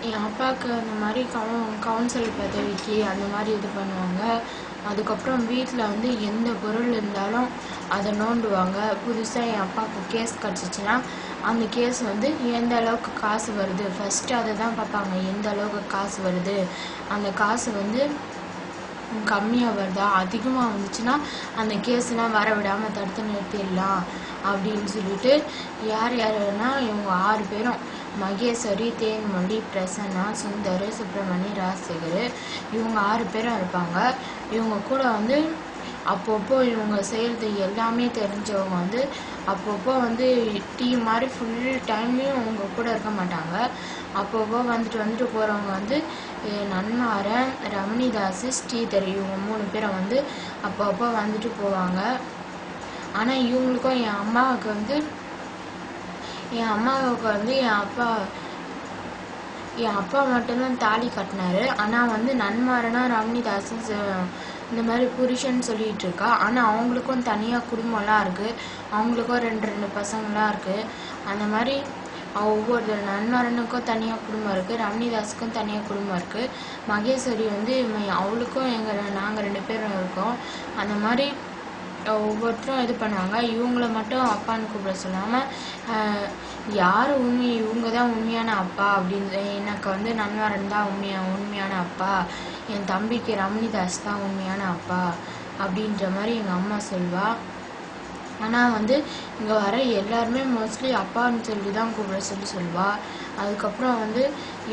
என் அப்பாவுக்கு அந்த மாதிரி கவுன்சில் பதவிக்கு அந்த மாதிரி இது பண்ணுவாங்க. அதுக்கப்புறம் வீட்டில் வந்து எந்த பொருள் இருந்தாலும் அதை நோண்டுவாங்க. புதுசாக என் அப்பாவுக்கு கேஸ் கிடச்சிச்சின்னா அந்த கேஸ் வந்து எந்த அளவுக்கு காசு வருது ஃபஸ்ட்டு அதை தான் பார்ப்பாங்க. எந்த அளவுக்கு காசு வருது, அந்த காசு வந்து கம்மியாக வருதா, அதிகமாக வந்துச்சுன்னா அந்த கேஸ்லாம் வர விடாமல் தடுத்து நிறுத்திடலாம் அப்படின்னு சொல்லிட்டு யார் யாருன்னா இவங்க 6 பேரும், மகேஸ்வரி, தேன்மொழி, பிரசன்னா, சுந்தர், சுப்பிரமணி, ராஜசேகர், இவங்க 6 பேரும் இருப்பாங்க. இவங்க கூட வந்து அப்பப்போ இவங்க செய்கிறது எல்லாமே தெரிஞ்சவங்க வந்து அப்பப்போ வந்து டீம் மாதிரி ஃபுல் டைம்லேயும் அவங்க கூட இருக்க மாட்டாங்க. அப்பப்போ வந்துட்டு போகிறவங்க வந்து நன்மாரன், ரமணிதாஸ், ஸ்ரீதர், இவங்க 3 பேரை வந்து அப்பப்போ வந்துட்டு போவாங்க. ஆனால் இவங்களுக்கும் என் அம்மாவுக்கு வந்து என் அப்பா மட்டும்தான் தாலி கட்டினாரு. ஆனால் வந்து நன்மாரனா ரமணிதாஸ் இந்த மாதிரி புருஷன் சொல்லிகிட்டு இருக்கா. ஆனால் அவங்களுக்கும் தனியாக குடும்பம்லாம் இருக்குது. அவங்களுக்கும் 2 பசங்களாம் இருக்குது. அந்த மாதிரி ஒவ்வொரு நன்மாரனுக்கும் தனியாக குடும்பம் இருக்குது, ரமணிதாஸுக்கும் தனியாக குடும்பம் இருக்குது. மகேஸ்வரி வந்து அவளுக்கும் நாங்கள் 2 பேரும் இருக்கோம். அந்த மாதிரி ஒவ்வொருத்தரும் இது பண்ணுவாங்க. இவங்கள மட்டும் அப்பான்னு கூப்பிட சொல்லாமல் யார் இவங்க தான் உண்மையான அப்பா அப்படின்னு, எனக்கு வந்து நன்மாரன் தான் உண்மையான அப்பா, என் தம்பிக்கு ரமணிதாஸ் தான் உண்மையான அப்பா அப்படின்ற மாதிரி எங்கள் அம்மா சொல்வாள். ஆனால் வந்து இங்கே வர எல்லாருமே மோஸ்ட்லி அப்பான்னு சொல்லி தான் கூப்பிட சொல்லுவாள். அதுக்கப்புறம் வந்து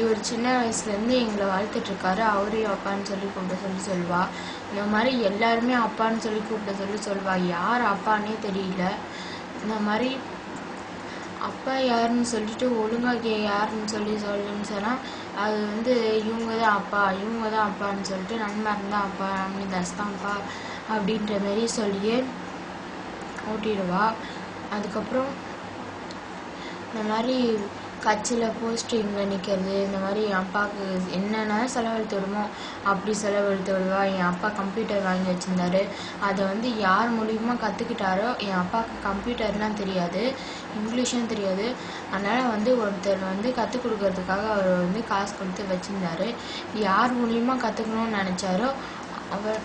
இவர் சின்ன வயசுலேருந்து எங்களை வளர்த்துட்ருக்காரு, அவரையும் அப்பான்னு சொல்லி கூப்பிட சொல்லுவாள். இந்த மாதிரி எல்லாருமே அப்பான்னு சொல்லி கூப்பிட சொல்லுவாள். யார் அப்பான்னே தெரியல. இந்த மாதிரி அப்பா யாருன்னு சொல்லிட்டு ஒழுங்காக யாருன்னு சொல்லுன்னு சொன்னால் அது வந்து இவங்க தான் அப்பான்னு சொல்லிட்டு நன்மாரன் தான் அப்பா, ரமணிதாஸ் தான் அப்பா அப்படின்ற மாரி சொல்லியே ஓட்டிடுவா. அதுக்கப்புறம் இந்த மாதிரி கட்சியில் போஸ்டிங்கில் நிற்கிறது, இந்த மாதிரி என் அப்பாவுக்கு என்னென்ன செலவழித்து விடுமோ அப்படி செலவழித்து விடுவா. என் அப்பா கம்ப்யூட்டர் வாங்கி வச்சுருந்தாரு, அதை வந்து யார் மூலியமாக கற்றுக்கிட்டாரோ. என் அப்பாவுக்கு கம்ப்யூட்டர்லாம் தெரியாது, இங்கிலீஷும் தெரியாது. அதனால் வந்து ஒருத்தர் வந்து கற்றுக் கொடுக்கறதுக்காக அவர் வந்து காசு கொடுத்து வச்சுருந்தாரு. யார் மூலியமாக கற்றுக்கணும்னு நினச்சாரோ அவர்